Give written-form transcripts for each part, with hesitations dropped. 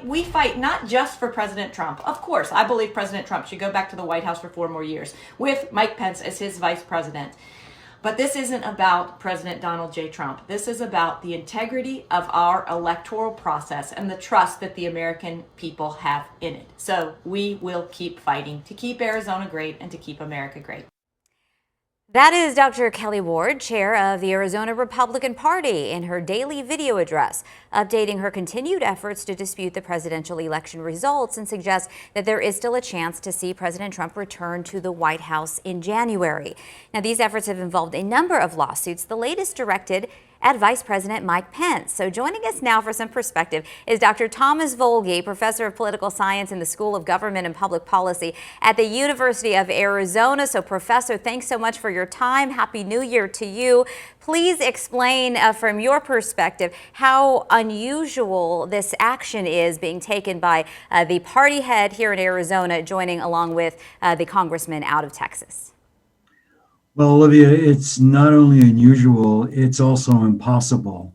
we fight not just for President Trump. Of course, I believe President Trump should go back to the White House for 4 more years with Mike Pence as his vice president. But this isn't about President Donald J. Trump. This is about the integrity of our electoral process and the trust that the American people have in it. So we will keep fighting to keep Arizona great and to keep America great. That is Dr. Kelly Ward, chair of the Arizona Republican Party, in her daily video address, updating her continued efforts to dispute the presidential election results and suggest that there is still a chance to see President Trump return to the White House in January. Now, these efforts have involved a number of lawsuits, the latest directed at Vice President Mike Pence. So joining us now for some perspective is Dr. Thomas Volge, professor of political science in the School of Government and Public Policy at the University of Arizona. So Professor, thanks so much for your time. Happy New Year to you. Please explain from your perspective how unusual this action is being taken by the party head here in Arizona, joining along with the congressman out of Texas. Well, Olivia, it's not only unusual, it's also impossible.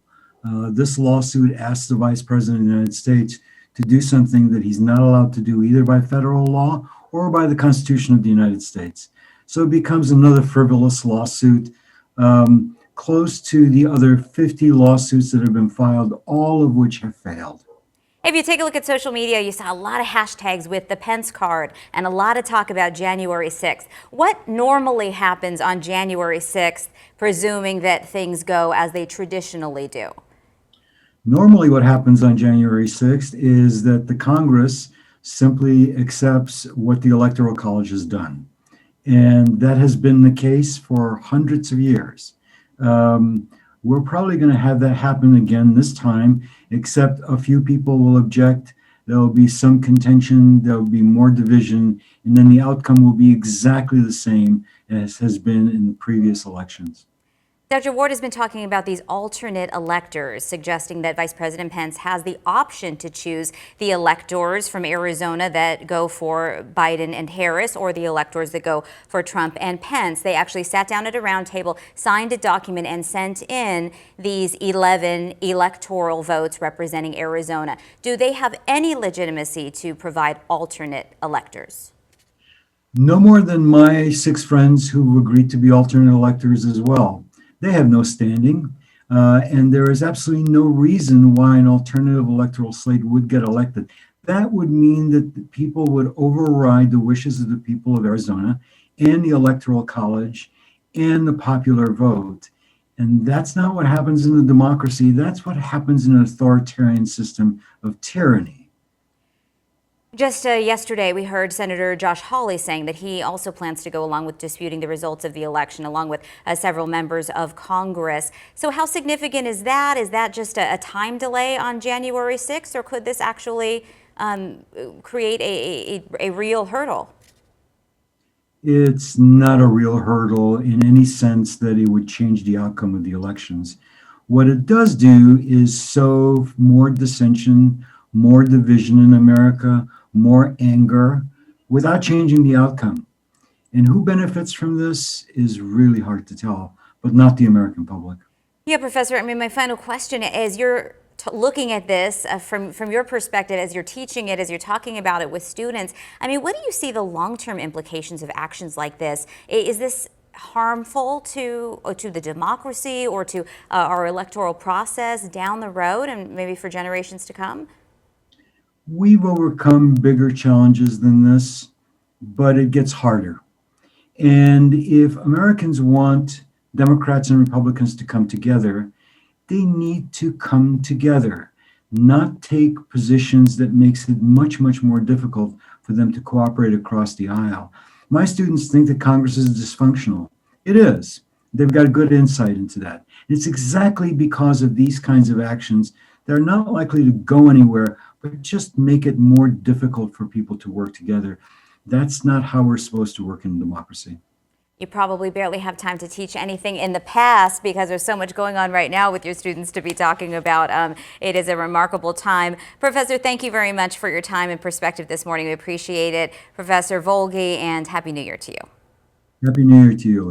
This lawsuit asks the Vice President of the United States to do something that he's not allowed to do either by federal law or by the Constitution of the United States. So it becomes another frivolous lawsuit, close to the other 50 lawsuits that have been filed, all of which have failed. If you take a look at social media, you saw a lot of hashtags with the Pence card and a lot of talk about January 6th. What normally happens on January 6th, presuming that things go as they traditionally do? Normally what happens on January 6th is that the Congress simply accepts what the Electoral College has done. And that has been the case for hundreds of years. We're probably going to have that happen again this time, except a few people will object. There will be some contention, there will be more division, and then the outcome will be exactly the same as has been in the previous elections. Dr. Ward has been talking about these alternate electors, suggesting that Vice President Pence has the option to choose the electors from Arizona that go for Biden and Harris, or the electors that go for Trump and Pence. They actually sat down at a round table, signed a document, and sent in these 11 electoral votes representing Arizona. Do they have any legitimacy to provide alternate electors? No more than my 6 friends who agreed to be alternate electors as well. They have no standing, and there is absolutely no reason why an alternative electoral slate would get elected. That would mean that the people would override the wishes of the people of Arizona and the Electoral College and the popular vote. And that's not what happens in a democracy. That's what happens in an authoritarian system of tyranny. Just yesterday, we heard Senator Josh Hawley saying that he also plans to go along with disputing the results of the election, along with several members of Congress. So how significant is that? Is that just a time delay on January 6th, or could this actually create a real hurdle? It's not a real hurdle in any sense that it would change the outcome of the elections. What it does do is sow more dissension, more division in America, more anger, without changing the outcome. And who benefits from this is really hard to tell, but not the American public. Yeah, Professor, I mean, my final question is, you're looking at this from your perspective, as you're teaching it, as you're talking about it with students. I mean, what do you see the long-term implications of actions like this? Is this harmful to the democracy or to our electoral process down the road and maybe for generations to come? We've overcome bigger challenges than this, but it gets harder. And if Americans want Democrats and Republicans to come together, they need to come together, not take positions that makes it much, much more difficult for them to cooperate across the aisle. My students think that Congress is dysfunctional. It is. They've got good insight into that. It's exactly because of these kinds of actions that are not likely to go anywhere, but just make it more difficult for people to work together. That's not how we're supposed to work in democracy. You probably barely have time to teach anything in the past because there's so much going on right now with your students to be talking about. It is a remarkable time. Professor, thank you very much for your time and perspective this morning. We appreciate it. Professor Volge, and Happy New Year to you. Happy New Year to you, Olivia.